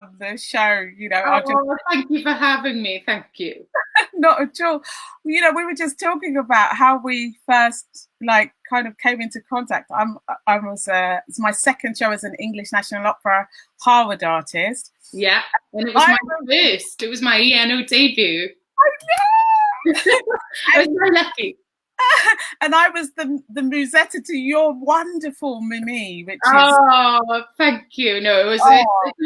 of the show. Thank you for having me. Thank you. Not at all. We were just talking about how we first kind of came into contact. It's my second show as an English National Opera Harvard artist. Yeah, and it was my first. It was my ENO debut. I know. I was very lucky. And I was the musetta to your wonderful Mimi, which thank you. No, it's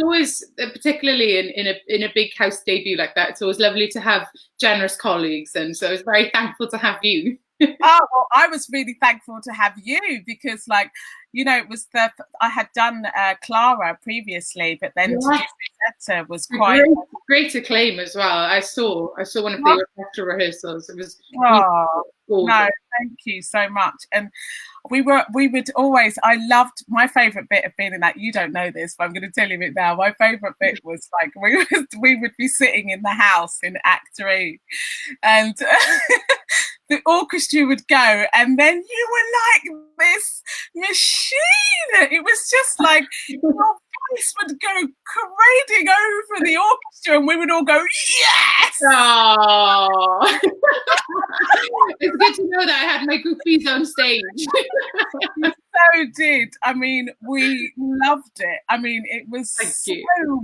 always, particularly in a big house debut like that, it's always lovely to have generous colleagues, and so I was very thankful to have you. Well, I was really thankful to have you because, it was I had done Clara previously, but then Musetta was quite great acclaim as well. I saw one of the orchestra rehearsals. It was no, thank you so much. And we would always. I loved my favourite bit of being in that. You don't know this, but I'm going to tell you it now. My favourite bit was we would be sitting in the house in Act 3, and. The orchestra would go, and then you were like this machine. It was just like your voice would go parading over the orchestra, and we would all go, yes! Oh, it's good to know that I had my goofies on stage. You so did. I mean, we loved it. I mean, it was so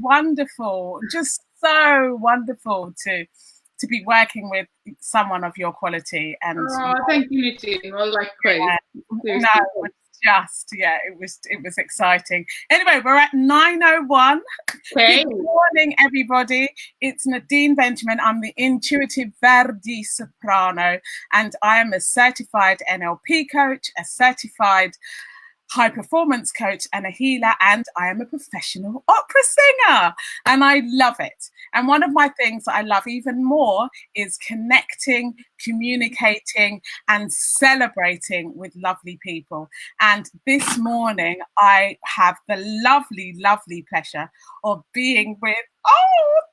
wonderful, just so wonderful to be working with someone of your quality. And thank you, Nadine. Well, great. It was exciting. Anyway, we're at 9:01. Okay. Good morning, everybody. It's Nadine Benjamin. I'm the intuitive Verdi soprano, and I am a certified NLP coach, a certified high performance coach, and a healer, and I am a professional opera singer, and I love it. And one of my things that I love even more is connecting, communicating, and celebrating with lovely people. And this morning I have the lovely pleasure of being with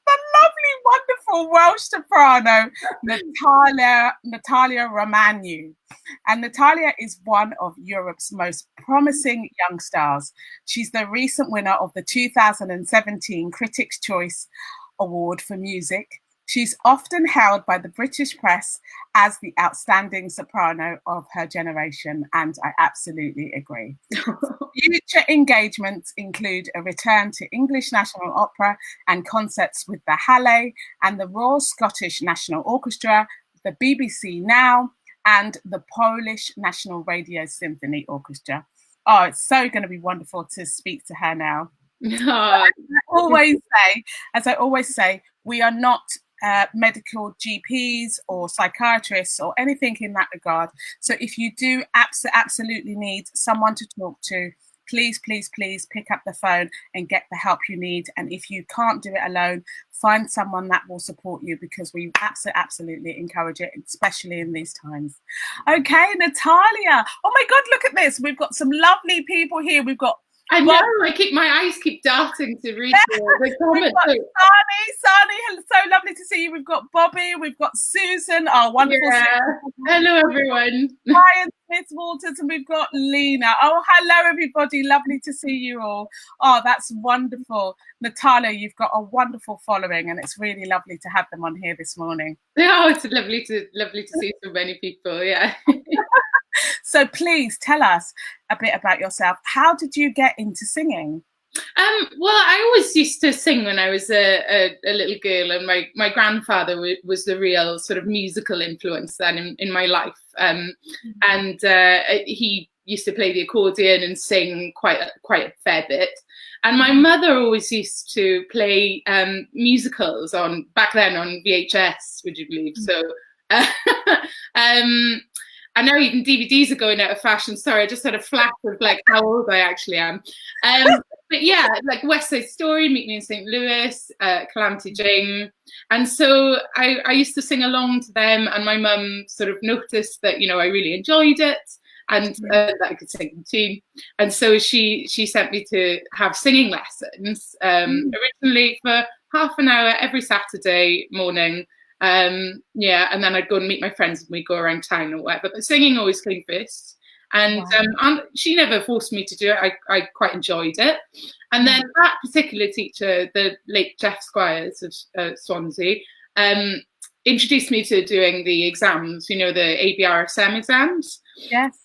the lovely, wonderful Welsh soprano, Natalya Romaniw. And Natalya is one of Europe's most promising young stars. She's the recent winner of the 2017 Critics' Choice Award for Music. She's often hailed by the British press as the outstanding soprano of her generation, and I absolutely agree. Future engagements include a return to English National Opera and concerts with the Halle and the Royal Scottish National Orchestra, the BBC Now, and the Polish National Radio Symphony Orchestra. Oh, it's so going to be wonderful to speak to her now. As I always say, we are not medical GPs or psychiatrists or anything in that regard. So if you do absolutely need someone to talk to, please pick up the phone and get the help you need. And if you can't do it alone, find someone that will support you, because we absolutely encourage it, especially in these times. Okay, Natalya. Oh my God, look at this. We've got some lovely people here. We've got I know. My eyes keep darting to read the comments. Sani, so lovely to see you. We've got Bobby. We've got Susan. Oh, wonderful. Yeah. Hello, everyone. Ryan Smith Walters, and we've got Lena. Oh, hello, everybody. Lovely to see you all. Oh, that's wonderful. Natalya, you've got a wonderful following, and it's really lovely to have them on here this morning. Oh, it's lovely to see so many people. Yeah. So please tell us a bit about yourself. How did you get into singing? Well, I always used to sing when I was a little girl, and my grandfather was the real sort of musical influence then in my life. And he used to play the accordion and sing quite a fair bit. And my mother always used to play musicals back then on VHS, would you believe? So, I know even DVDs are going out of fashion. Sorry, I just had a flash of how old I actually am. But yeah, West Side Story, Meet Me in St. Louis, Calamity Jane. And so I used to sing along to them, and my mum sort of noticed that, I really enjoyed it, and that I could sing in tune. And so she sent me to have singing lessons, originally for half an hour every Saturday morning. And then I'd go and meet my friends and we'd go around town or whatever. But singing always came first. And, and she never forced me to do it. I quite enjoyed it. And then that particular teacher, the late Jeff Squires of Swansea, introduced me to doing the exams, you know, the ABRSM exams. Yes.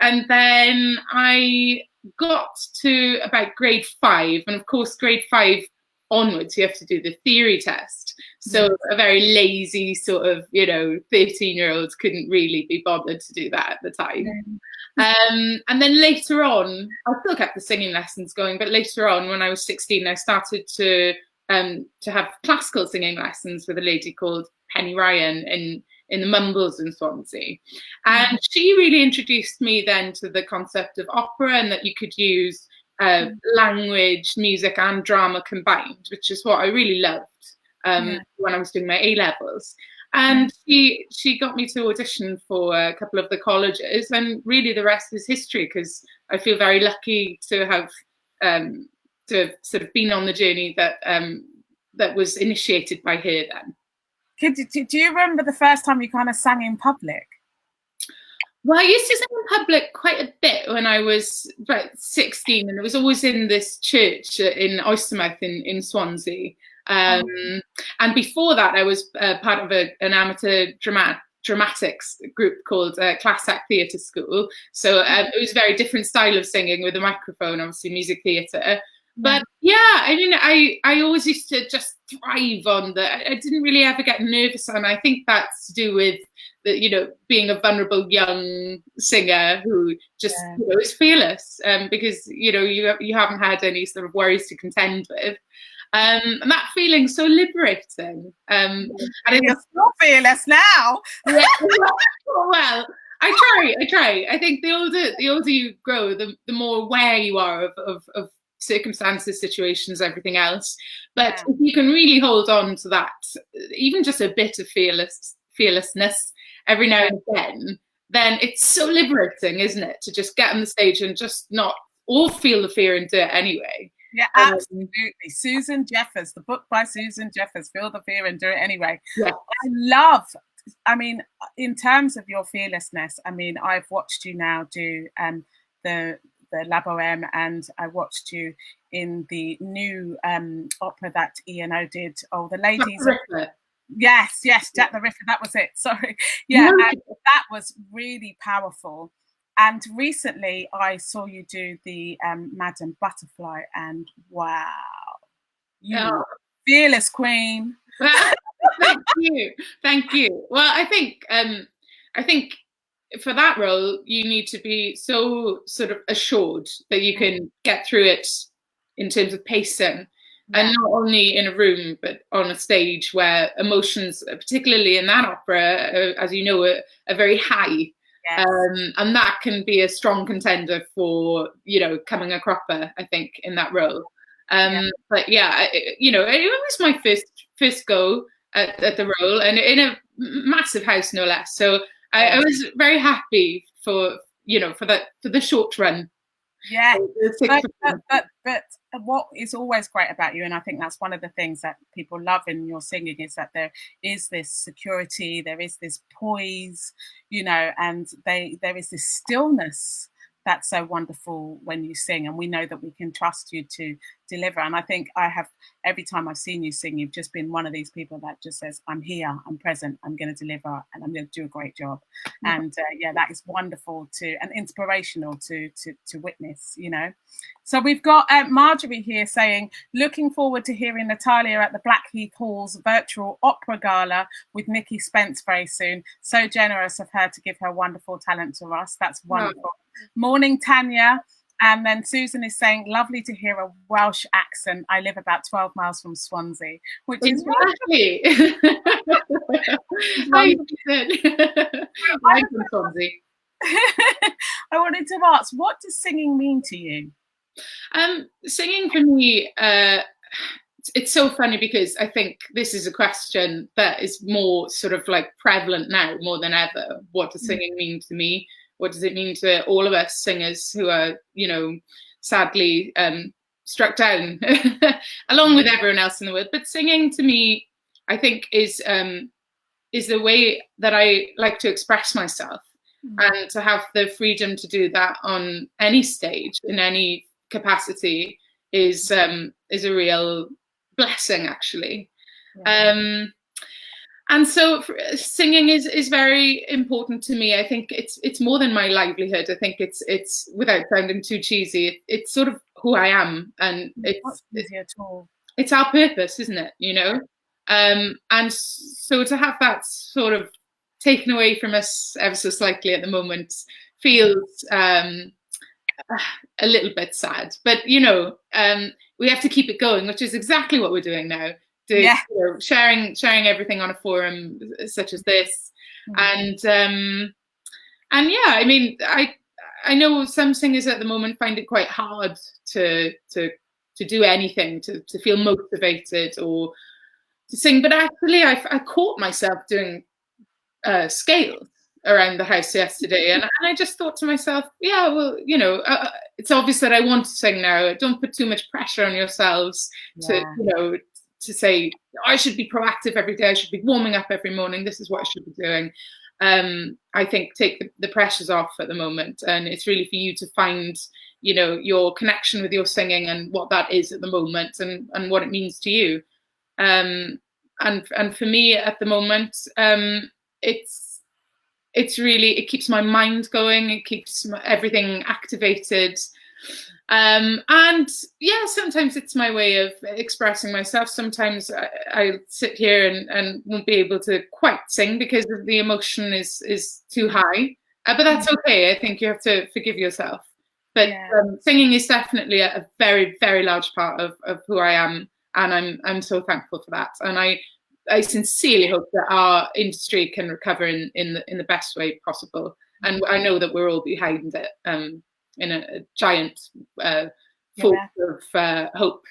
And then I got to about grade 5, and of course grade 5 onwards you have to do the theory test. So a very lazy sort of, you know, 13-year-olds couldn't really be bothered to do that at the time. And then later on, I still kept the singing lessons going, but later on when I was 16, I started to have classical singing lessons with a lady called Penny Ryan in the Mumbles in Swansea. And she really introduced me then to the concept of opera, and that you could use language, music and drama combined, which is what I really loved when I was doing my A-levels. And she got me to audition for a couple of the colleges, and really the rest is history, because I feel very lucky to have sort of been on the journey that that was initiated by her then. Do you remember the first time you kind of sang in public? Well, I used to sing in public quite a bit when I was about 16, and it was always in this church in Oystermouth in Swansea. And before that, I was part of an amateur dramatics group called Classic Theatre School. So it was a very different style of singing with a microphone, obviously music theatre. But yeah, I mean, I always used to just thrive on I didn't really ever get nervous, and I think that's to do with you know, being a vulnerable young singer who just you know, is fearless, because you know you haven't had any sort of worries to contend with, and that feeling so liberating. And you're still fearless now. Yeah, well, I try. I think the older you grow, the more aware you are of circumstances, situations, everything else. But if you can really hold on to that, even just a bit of fearlessness every now and again, then it's so liberating, isn't it, to just get on the stage and just not all feel the fear and do it anyway. Yeah, absolutely. Susan Jeffers, the book by Susan Jeffers, Feel the Fear and Do It Anyway. Yeah. I mean, in terms of your fearlessness, I mean, I've watched you now do the La Bohème, and I watched you in the new opera that E&O did. Oh, the ladies. Yes, Jack the Ripper. That was it. Sorry. Yeah, that was really powerful. And recently I saw you do the Madame Butterfly, and wow, you fearless queen. Thank you. Well, I think for that role you need to be so sort of assured that you can get through it in terms of pacing. And not only in a room, but on a stage where emotions, particularly in that opera, as you know, are very high. Yes. And that can be a strong contender for, you know, coming a cropper, I think, in that role. But yeah, you know, it was my first go at the role, and in a massive house, no less. So I was very happy for, you know, for the short run. Yeah, but what is always great about you, and I think that's one of the things that people love in your singing, is that there is this security, there is this poise, you know, and there is this stillness that's so wonderful when you sing, and we know that we can trust you to deliver. And I think every time I've seen you sing, you've just been one of these people that just says, I'm here, I'm present, I'm going to deliver, and I'm going to do a great job. And that is wonderful and inspirational to witness, you know. So we've got Marjorie here saying, looking forward to hearing Natalya at the Blackheath Hall's virtual opera gala with Nikki Spence very soon. So generous of her to give her wonderful talent to us. That's wonderful. Morning, Tanya. And then Susan is saying, lovely to hear a Welsh accent. I live about 12 miles from Swansea, which is lovely. I'm from Swansea. I wanted to ask, what does singing mean to you? Singing for me, it's so funny, because I think this is a question that is more sort of like prevalent now more than ever. What does singing mean to me? What does it mean to all of us singers who are, you know, sadly struck down along with everyone else in the world? But singing to me, I think, is the way that I like to express myself. and to have the freedom to do that on any stage in any capacity is a real blessing, actually. And so singing is very important to me. I think it's more than my livelihood. I think it's without sounding too cheesy, it's sort of who I am, and it's our purpose, isn't it? You know, and so to have that sort of taken away from us ever so slightly at the moment feels a little bit sad. But you know, we have to keep it going, which is exactly what we're doing now. You know, sharing everything on a forum such as this, and yeah, I mean, I know some singers at the moment find it quite hard to do anything, to feel motivated or to sing, but actually I caught myself doing scales around the house yesterday, and I just thought to myself, yeah, well, you know, it's obvious that I want to sing now. Don't put too much pressure on yourselves to, you know, to say I should be proactive every day, I should be warming up every morning, this is what I should be doing. I think take the pressures off at the moment, and it's really for you to find, you know, your connection with your singing and what that is at the moment, and what it means to you. And for me at the moment, it's really, it keeps my mind going, it keeps everything activated. And yeah, sometimes it's my way of expressing myself. Sometimes I sit here and won't be able to quite sing because the emotion is too high, but that's okay. I think you have to forgive yourself. But singing is definitely a very, very large part of who I am, and I'm so thankful for that. And I sincerely hope that our industry can recover in the best way possible. And I know that we're all behind it. In a giant force of hope.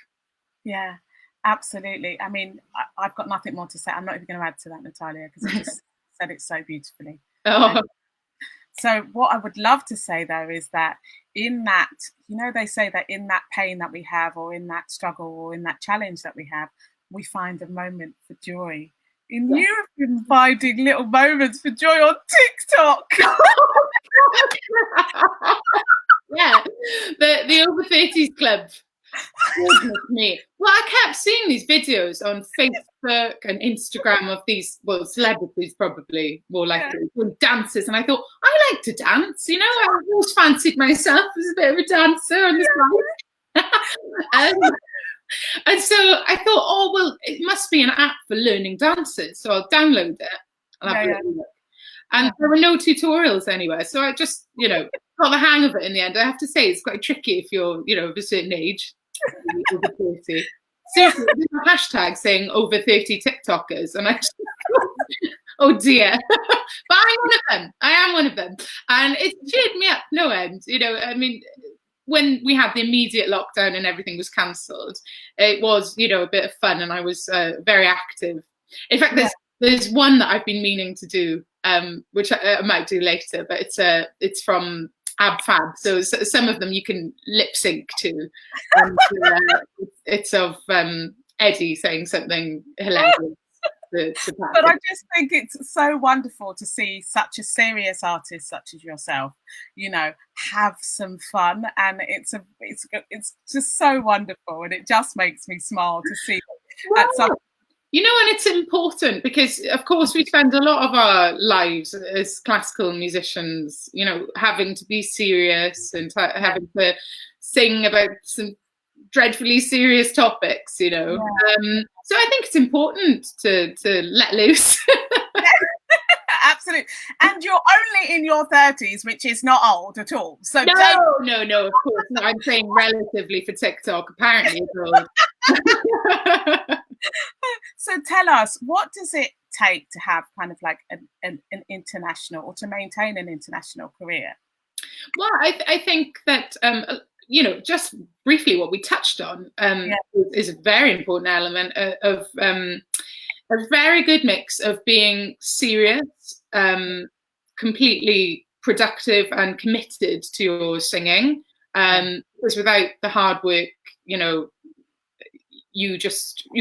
Yeah, absolutely. I mean, I've got nothing more to say. I'm not even going to add to that, Natalya, because you just said it so beautifully. So what I would love to say, though, is that in that, you know, they say that in that pain that we have, or in that struggle, or in that challenge that we have, we find a moment for joy. And you've been finding little moments for joy on TikTok. Yeah, the over 30s club. Goodness me. Well, I kept seeing these videos on Facebook and Instagram of these, well, celebrities probably more likely, doing dances, and I thought, I like to dance, you know, I always fancied myself as a bit of a dancer on the side. And so I thought, oh, well, it must be an app for learning dances, so I'll download it. I'll have a look. And there were no tutorials anywhere, so I just, you know, got the hang of it in the end. I have to say, it's quite tricky if you're, you know, of a certain age, over 30. Seriously, there's a hashtag saying over 30 TikTokers, and I just, oh dear. But I'm one of them. I am one of them. And it cheered me up no end. You know, I mean, when we had the immediate lockdown and everything was cancelled, it was, you know, a bit of fun, and I was very active. In fact, there's one that I've been meaning to do, which I might do later, but it's from Ab Fab, so some of them you can lip sync to. It's of Eddie saying something hilarious. But I just think it's so wonderful to see such a serious artist such as yourself, you know, have some fun, and it's just so wonderful, and it just makes me smile to see at some. You know, and it's important because, of course, we spend a lot of our lives as classical musicians, you know, having to be serious and having to sing about some dreadfully serious topics, you know. So I think it's important to let loose. Absolutely. And you're only in your 30s, which is not old at all. So no, of course not. I'm saying relatively for TikTok, apparently it's old. So tell us, what does it take to have kind of like an international, or to maintain an international career? Well, I think that, you know, just briefly what we touched on is a very important element of a very good mix of being serious, completely productive and committed to your singing, because without the hard work, you know, you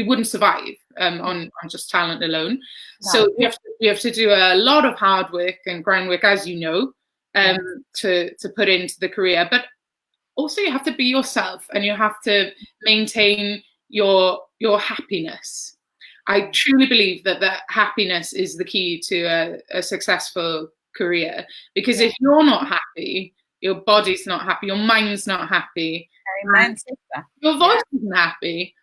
wouldn't survive on just talent alone. So you have to do a lot of hard work and groundwork, as you know, to put into the career. But also you have to be yourself, and you have to maintain your happiness. I truly believe that happiness is the key to a successful career, because if you're not happy, your body's not happy, your mind's not happy, your voice isn't happy.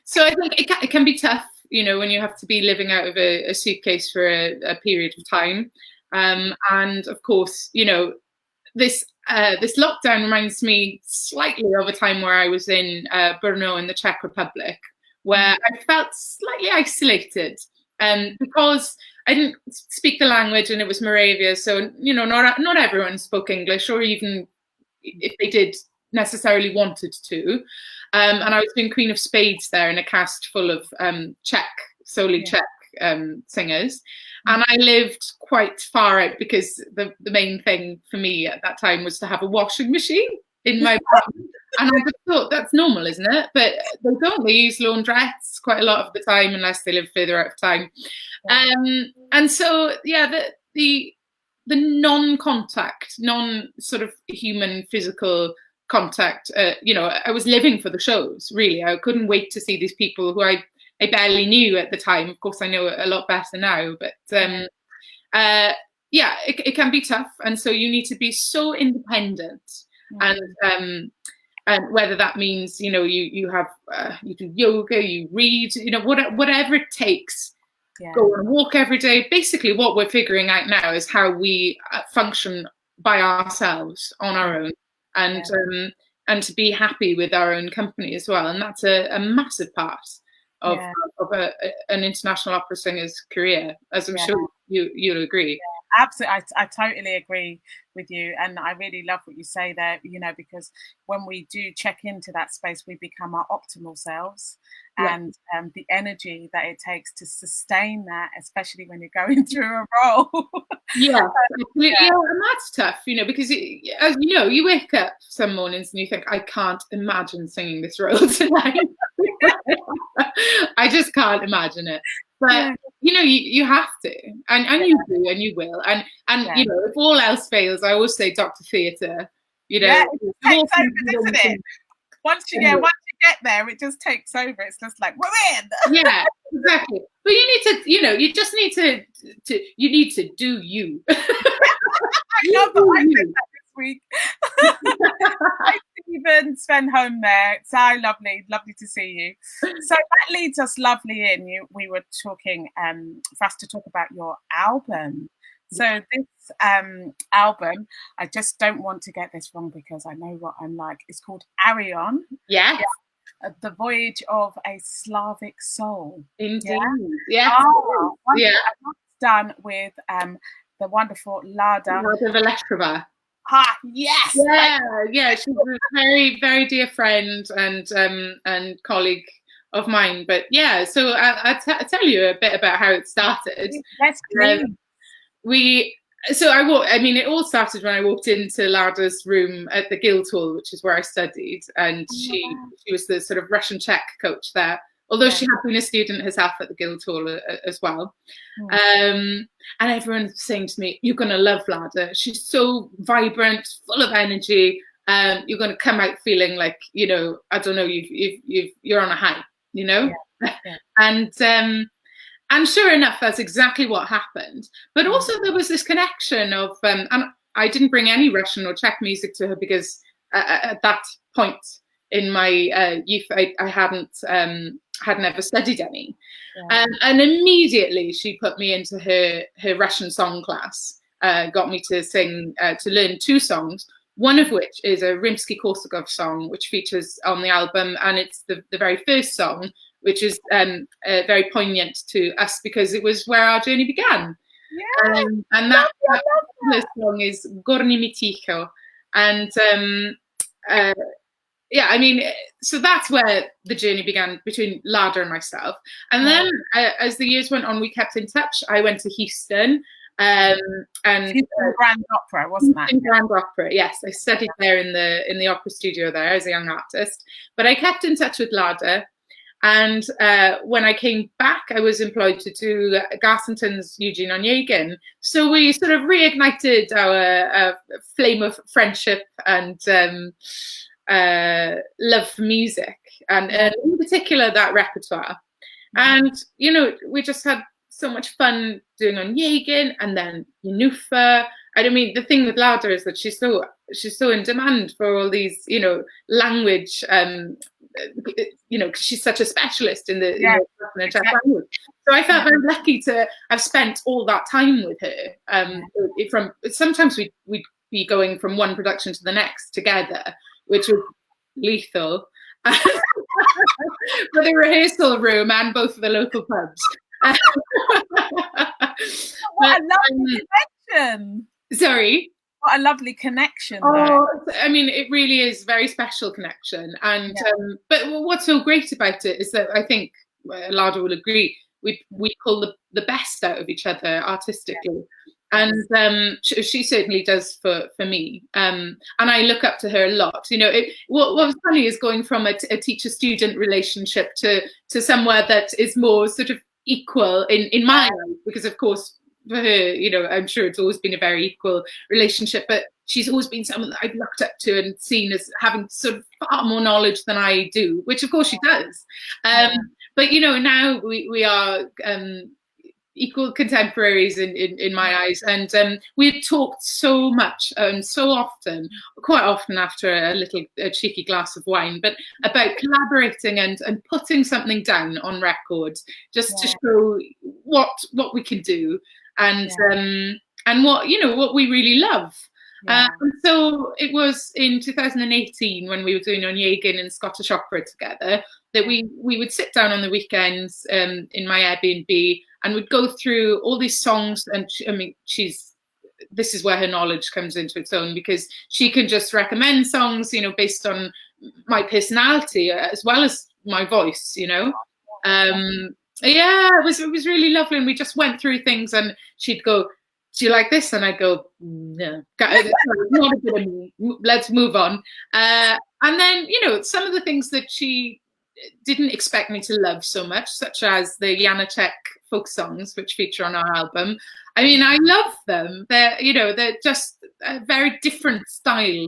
So I think it can be tough, when you have to be living out of a suitcase for a period of time. And of course, this lockdown reminds me slightly of a time where I was in Brno in the Czech Republic, where I felt slightly isolated, because I didn't speak the language, and it was Moravia, so not everyone spoke English, or even if they did, necessarily wanted to. And I was doing Queen of Spades there in a cast full of solely Czech singers. And I lived quite far out, because the main thing for me at that time was to have a washing machine in my apartment. And I just thought, that's normal, isn't it? But they don't. They use laundrettes quite a lot of the time, unless they live further out of town. And so, the non-contact, non-sort of human physical contact, I was living for the shows, really. I couldn't wait to see these people who I barely knew at the time. Of course, I know a lot better now, but it can be tough. And so you need to be so independent. And whether that means, you have, you do yoga, you read, whatever it takes, go on a walk every day. Basically, what we're figuring out now is how we function by ourselves on our own, and to be happy with our own company as well. And that's a massive part of an international opera singer's career, as I'm sure you'll agree. Absolutely, I totally agree with you, and I really love what you say there. Because when we do check into that space, we become our optimal selves, and the energy that it takes to sustain that, especially when you're going through a role. Absolutely. And that's tough, because as you wake up some mornings and you think, I can't imagine singing this role tonight. I just can't imagine it. But you have to, and you do, and you will, and if all else fails, I always say Dr. Theatre. It takes over, doesn't it? Once you get there, it just takes over. It's just like, we're in. Yeah, exactly. But you need to, you just need to do you. I love that I said that this week. Hi, Stephen, Sven home there. So lovely to see you. So that leads us lovely in. We were talking for us to talk about your album. So this album, I just don't want to get this wrong, because I know what I'm like. It's called Arion. Yes. The Voyage of a Slavic Soul. Indeed. Yes. That's done with the wonderful Lada Valesova. Yes. Yeah. She's a very, very dear friend and colleague of mine. But so I'll tell you a bit about how it started. Yes, please. It all started when I walked into Lada's room at the Guildhall, which is where I studied, and she was the sort of Russian Czech coach there, although she had been a student herself at the Guildhall as well. And everyone was saying to me, you're going to love Lada. She's so vibrant, full of energy. You're going to come out feeling like, I don't know, you're on a high, And sure enough, that's exactly what happened. But also there was this connection of, and I didn't bring any Russian or Czech music to her, because at that point in my youth, I hadn't ever studied any. And immediately she put me into her Russian song class, got me to learn 2 songs, one of which is a Rimsky-Korsakov song, which features on the album, and it's the very first song, which is very poignant to us, because it was where our journey began. And that song is Gorny Mi Ticho. And so that's where the journey began between Lada and myself. And then as the years went on, we kept in touch. I went to Houston. And Grand Opera, wasn't that? In Grand Opera, yes. I studied there in the opera studio there as a young artist. But I kept in touch with Lada. And when I came back, I was employed to do Garsington's Eugene Onegin. So we sort of reignited our flame of friendship and love for music, and in particular that repertoire. And, you know, we just had so much fun doing Onegin and then Yenufa. I mean, the thing with Lada is that she's so in demand for all these, you know, language, you know, because she's such a specialist in the, exactly. Language. So I felt very lucky to have spent all that time with her. From sometimes we'd be going from one production to the next together, which was lethal. For the rehearsal room and both of the local pubs. What a lovely connection. Sorry? What a lovely connection. Oh, I mean, it really is a very special connection. And but what's so great about it is that I think Lada will agree, we pull the best out of each other artistically. And she certainly does for me. And I look up to her a lot. You know, what was funny is going from a teacher-student relationship to somewhere that is more sort of equal in my eyes, because of course for her, you know, I'm sure it's always been a very equal relationship, but she's always been someone that I've looked up to and seen as having sort of far more knowledge than I do, which of course she does. But, you know, now we are equal contemporaries in my eyes, and we've talked so much and so often, quite often after a cheeky glass of wine, but about collaborating and putting something down on record just to show what we can do, and what, you know, what we really love. And so it was in 2018 when we were doing Onegin and Scottish opera together that we would sit down on the weekends in my Airbnb and would go through all these songs. And I mean, this is where her knowledge comes into its own, because she can just recommend songs, you know, based on my personality as well as my voice, you know. It was really lovely, and we just went through things, and she'd go, "Do you like this?" And I'd go, "No, not a bit of me. Let's move on." And then, you know, some of the things that she didn't expect me to love so much, such as the Janáček folk songs, which feature on our album. I mean, I love them. They're just a very different style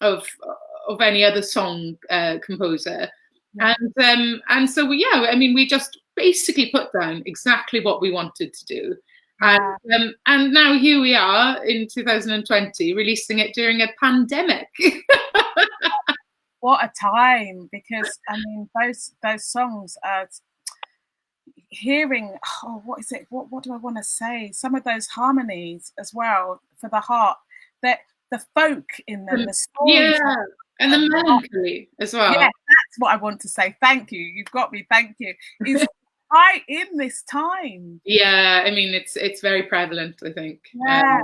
of any other song composer. And so we just basically put down exactly what we wanted to do. And now here we are in 2020 releasing it during a pandemic. What a time, because I mean those songs are hearing, what is it? What do I want to say? Some of those harmonies as well for the heart, that the folk in them, the stories, and the melancholy as well. Yeah, that's what I want to say. Thank you. You've got me. Thank you. Is right in this time. Yeah, I mean it's very prevalent, I think. Yeah,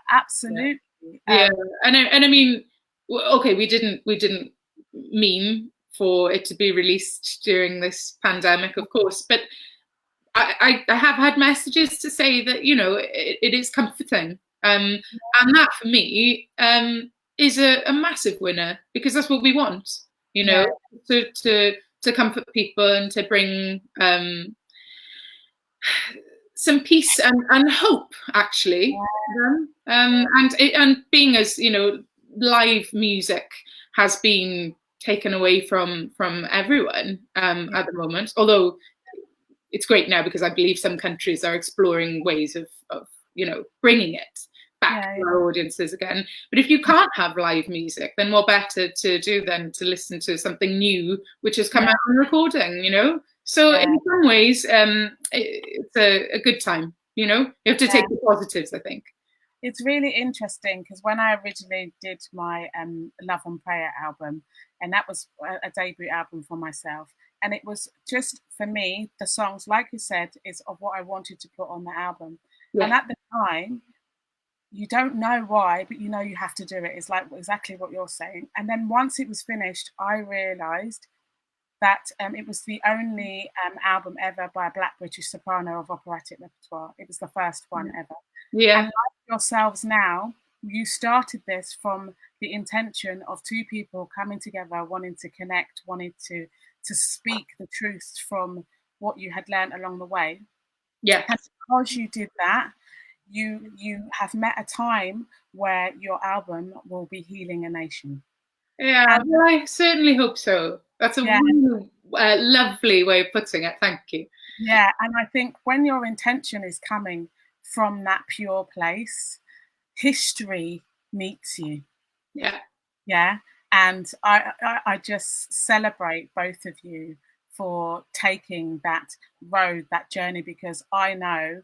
absolutely. And I mean, okay, we didn't mean for it to be released during this pandemic, of course, but I have had messages to say that, you know, it is comforting, and that for me is a massive winner, because that's what we want, you know, to comfort people and to bring some peace and hope, actually. And being as, you know, live music has been taken away from everyone at the moment, although it's great now because I believe some countries are exploring ways of you know, bringing it back to our audiences again. But if you can't have live music, then what better to do than to listen to something new which has come out on recording, you know? So in some ways, it's a good time, you know? You have to take the positives, I think. It's really interesting because when I originally did my Love and Prayer album, and that was a debut album for myself, and it was just, for me, the songs, like you said, is of what I wanted to put on the album. And at the time, you don't know why, but you know you have to do it. It's like exactly what you're saying. And then once it was finished, I realised that it was the only album ever by a Black British soprano of operatic repertoire. It was the first one ever. And like yourselves now, you started this from the intention of two people coming together, wanting to connect, wanting to to speak the truth from what you had learned along the way. Yeah. And because you did that, you have met a time where your album will be healing a nation. Yeah, well, I certainly hope so. That's a really lovely way of putting it. Thank you. Yeah, and I think when your intention is coming from that pure place, history meets you. Yeah. Yeah. And I just celebrate both of you for taking that road, that journey, because I know,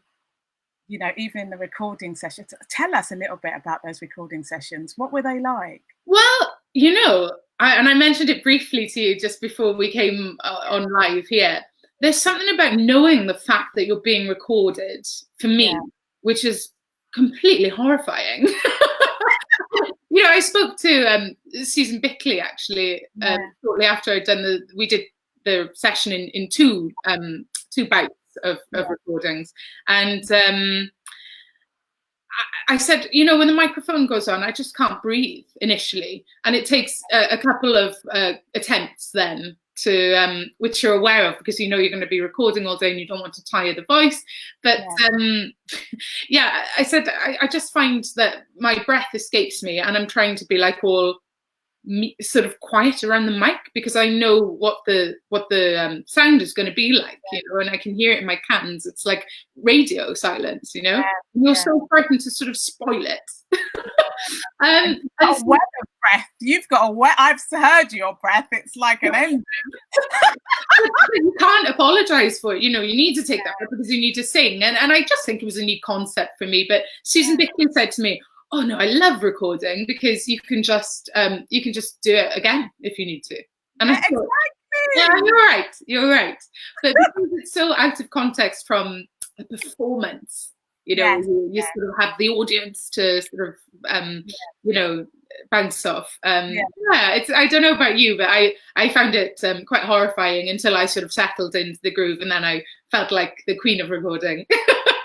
you know, even in the recording sessions, tell us a little bit about those recording sessions. What were they like? Well, you know, I mentioned it briefly to you just before we came on live here. There's something about knowing the fact that you're being recorded, for me, which is completely horrifying. You know, I spoke to Susan Bickley actually shortly after I'd done we did the session in two bouts of recordings, and I said, you know, when the microphone goes on, I just can't breathe initially, and it takes a couple of attempts then to which you're aware of, because you know you're going to be recording all day and you don't want to tire the voice. But I said I just find that my breath escapes me, and I'm trying to be like all sort of quiet around the mic, because I know what the sound is going to be like, you know, and I can hear it in my cans. It's like radio silence, you know. You're so frightened to sort of spoil it. A weather breath. You've got a wet. I've heard your breath. It's like an engine. You can't apologize for it. You know, you need to take that because you need to sing. And I just think it was a new concept for me. But Susan Bickley said to me, "Oh no, I love recording because you can just do it again if you need to." And I thought, exactly. You're right. But because it's so out of context from a performance, you know, you sort of have the audience to sort of you know, bounce off. It's, I don't know about you, but I found it quite horrifying until I sort of settled into the groove, and then I felt like the queen of recording.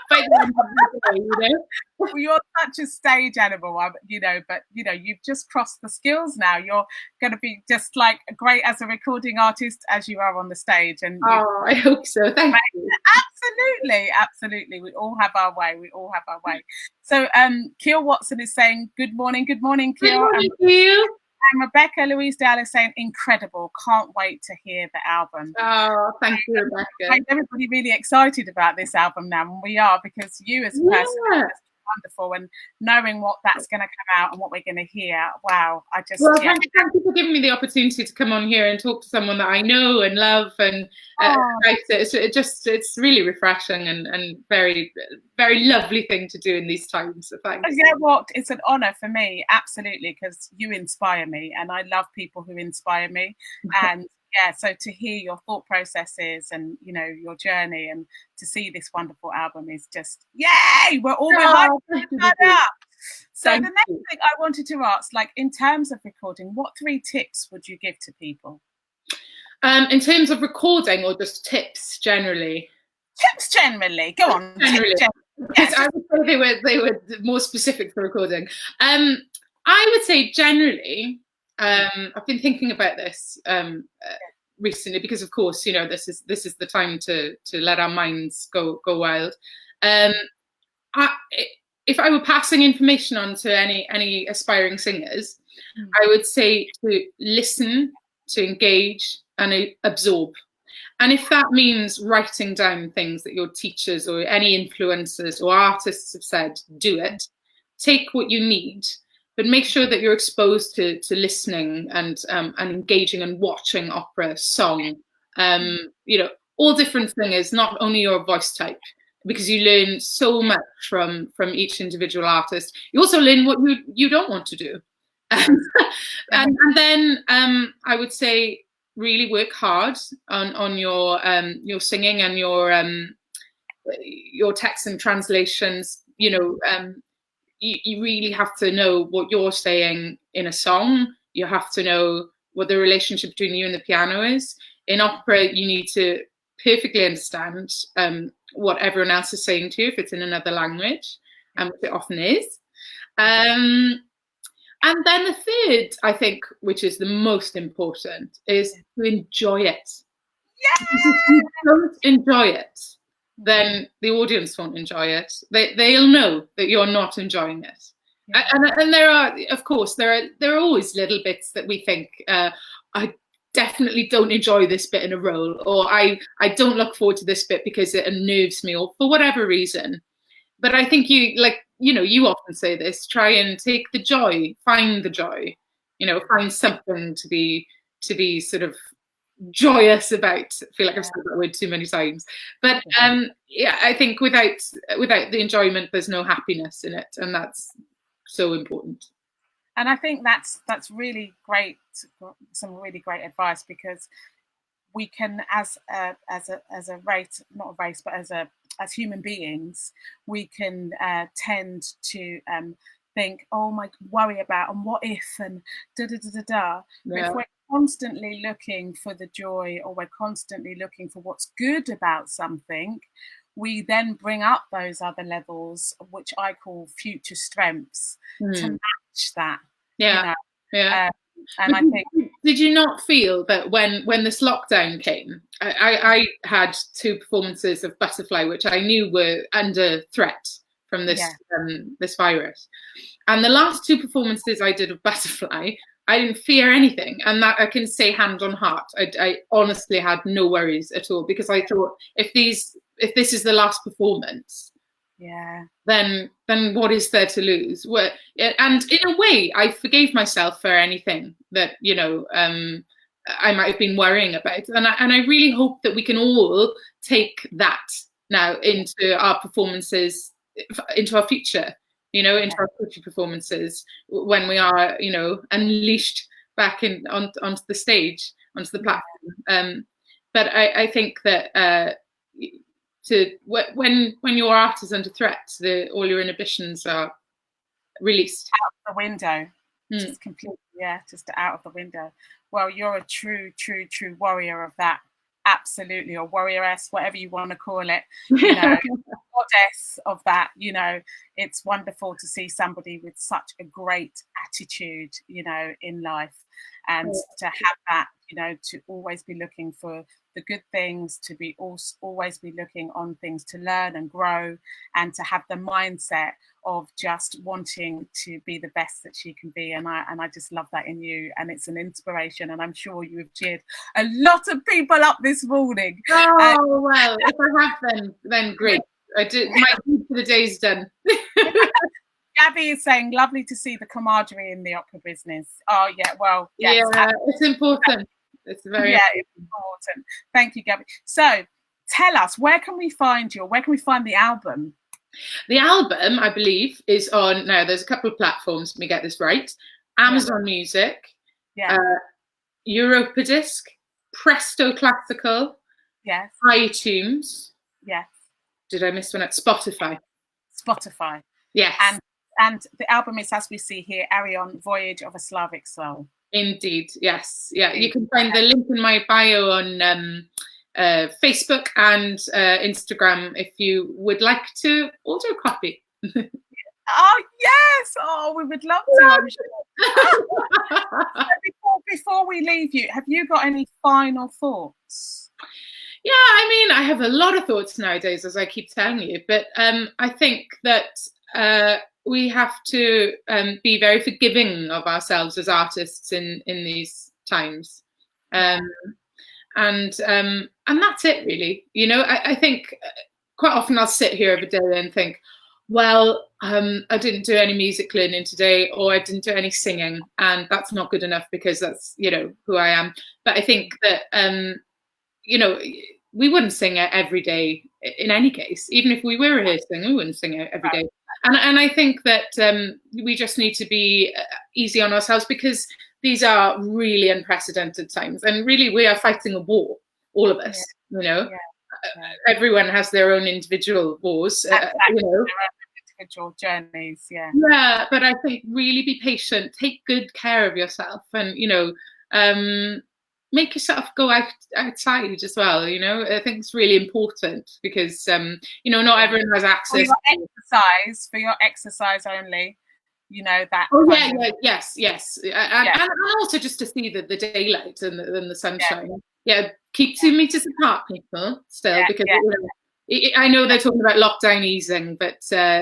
By the end of the day, you know? Well, you're such a stage animal, you know, but you know, you've just crossed the skills now. You're going to be just like great as a recording artist as you are on the stage. And I hope so. Thank you. Absolutely. We all have our way. So Cio Watson is saying, good morning, Cio. Good morning, Cio. And Rebecca Louise Dale is saying, incredible. Can't wait to hear the album. Oh, thank you, Rebecca. Everybody really excited about this album now, and we are, because you as a person are wonderful, and knowing what that's going to come out and what we're going to hear. Wow, thank you for giving me the opportunity to come on here and talk to someone that I know and love, and it's really refreshing and very, very lovely thing to do in these times. So thanks. Yeah, what? It's an honour for me, absolutely, because you inspire me, and I love people who inspire me. And so to hear your thought processes and, you know, your journey, and to see this wonderful album is just, yay! We're all behind up. So the next thing I wanted to ask, like, in terms of recording, what 3 tips would you give to people? In terms of recording, or just tips generally? Tips generally. Go on. Generally. Yes, I would say they were more specific for recording. I would say generally, I've been thinking about this recently, because of course, you know, this is the time to let our minds go wild. If I were passing information on to any aspiring singers, I would say to listen, to engage, and absorb. And if that means writing down things that your teachers or any influencers or artists have said, do it. Take what you need, but make sure that you're exposed to listening and engaging and watching opera, song, you know, all different things, not only your voice type, because you learn so much from each individual artist. You also learn what you don't want to do. And then I would say really work hard on your singing and your texts and translations. You know, you really have to know what you're saying in a song. You have to know what the relationship between you and the piano is. In opera, you need to perfectly understand what everyone else is saying to you if it's in another language, which it often is. And then the third, I think, which is the most important, is to enjoy it. If you don't enjoy it, then the audience won't enjoy it. They'll know that you're not enjoying it. Yeah. And there are, of course, there are always little bits that we think, I definitely don't enjoy this bit in a role, or I don't look forward to this bit because it unnerves me, or for whatever reason. But I think you often say this, try and take the joy, find the joy, find something to be sort of joyous about. I feel like I've said that word too many times. But I think without the enjoyment, there's no happiness in it, and that's so important. And I think that's really great, some really great advice, because we can, as a race, not a race, but as human beings, we can tend to think, worry about, and what if, and da. Yeah. If we're constantly looking for the joy, or we're constantly looking for what's good about something, we then bring up those other levels, which I call future strengths, to match that. Yeah, yeah. And I think, did you not feel that when this lockdown came, I had 2 performances of Butterfly, which I knew were under threat from this this virus, and the last 2 performances I did of Butterfly, I didn't fear anything, and that I can say hand on heart, I honestly had no worries at all, because I thought, if this is the last performance, then what is there to lose? And in a way, I forgave myself for anything that I might have been worrying about, and I really hope that we can all take that now into our performances, into our future. Into our future performances, when we are, unleashed back onto the stage, onto the platform. But I think that when your art is under threat, all your inhibitions are released out of the window, just completely, just out of the window. Well, you're a true warrior of that. Absolutely, or warrioress, whatever you want to call it, goddess of that. It's wonderful to see somebody with such a great attitude, in life, and to have that, to always be looking for the good things, to be always be looking on things to learn and grow, and to have the mindset of just wanting to be the best that she can be. And I just love that in you, and it's an inspiration, and I'm sure you have cheered a lot of people up this morning. Oh, well, if I have, then great. I did, my deed for the day's done. Gabby is saying, lovely to see the camaraderie in the opera business. Oh, yeah, well, yes, it's important. It's very it's important. Thank you, Gabby. So tell us, where can we find you? Where can we find the album? The album, I believe, is on, now there's a couple of platforms, let me get this right. Amazon Music, Europa Disc, Presto Classical, iTunes. Yes. Did I miss one? At Spotify. Yes. And the album is, as we see here, Arion, Voyage of a Slavic Soul. Indeed, yes. Yeah, you can find the link in my bio on Facebook and Instagram if you would like to order a copy. Oh, yes. Oh, we would love to. I'm sure. Before we leave you, have you got any final thoughts? Yeah, I mean, I have a lot of thoughts nowadays, as I keep telling you, but I think that we have to be very forgiving of ourselves as artists in these times, and that's it, really. I think quite often I'll sit here every day and think, well, I didn't do any music learning today, or I didn't do any singing, and that's not good enough, because that's who I am. But I think that we wouldn't sing it every day in any case. Even if we were rehearsing, we wouldn't sing it every day. And I think that we just need to be easy on ourselves, because these are really unprecedented times, and really we are fighting a war, all of us. Everyone has their own individual wars, individual journeys. But I think really be patient, take good care of yourself, and make yourself go outside as well. I think it's really important, because not everyone has access for your exercise only. That. Yes, and also just to see the daylight and the sunshine. yeah, keep 2 meters apart, people, still, because I know they're talking about lockdown easing, but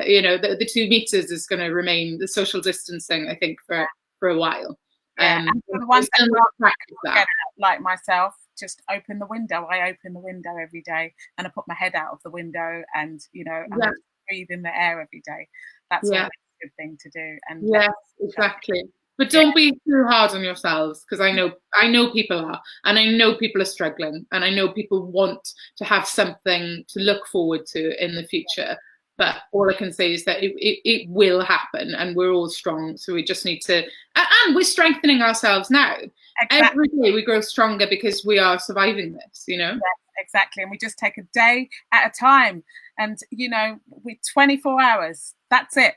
you know, the 2 meters is going to remain the social distancing, I think, for a while. And for the ones that get out, like myself, just open the window. I open the window every day, and I put my head out of the window, and you know, I breathe in the air every day. That's always a good thing to do. And yes, exactly. But don't be too hard on yourselves, because I know people are, and I know people are struggling, and I know people want to have something to look forward to in the future. But all I can say is that it will happen, and we're all strong. So we just need to, and we're strengthening ourselves now. Exactly. Every day we grow stronger because we are surviving this, you know? Yes, exactly. And we just take a day at a time. And, you know, with 24 hours, that's it.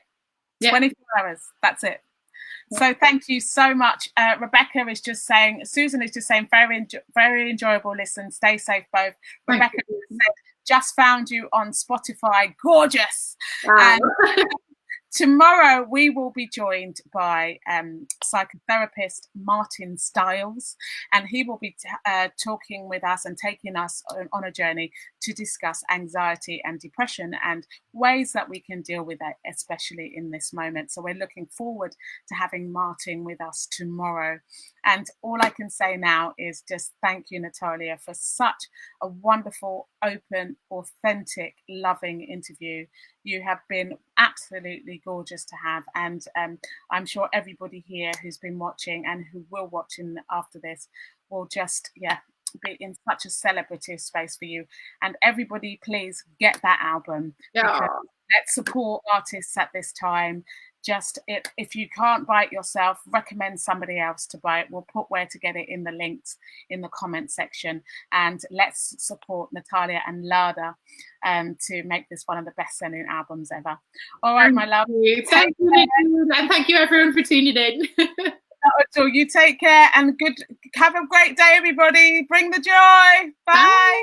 24 hours, that's it. So thank you so much. Rebecca is just saying, Susan is just saying, very enjoyable listen. Stay safe both. Rebecca said, just found you on Spotify. Gorgeous. And tomorrow we will be joined by psychotherapist Martin Stiles, and he will be talking with us and taking us on a journey to discuss anxiety and depression and ways that we can deal with it, especially in this moment. So we're looking forward to having Martin with us tomorrow. And all I can say now is just thank you, Natalya, for such a wonderful, open, authentic, loving interview. You have been absolutely gorgeous to have. And I'm sure everybody here who's been watching and who will watch after this will just, be in such a celebrative space for you. And everybody, please get that album. Let's support artists at this time. Just if you can't buy it yourself, recommend somebody else to buy it. We'll put where to get it in the links in the comment section. And let's support Natalya and Lada to make this one of the best-selling albums ever. All right, my love. Thank you, Nadine, and thank you everyone for tuning in. So you take care and have a great day, everybody. Bring the joy. Bye.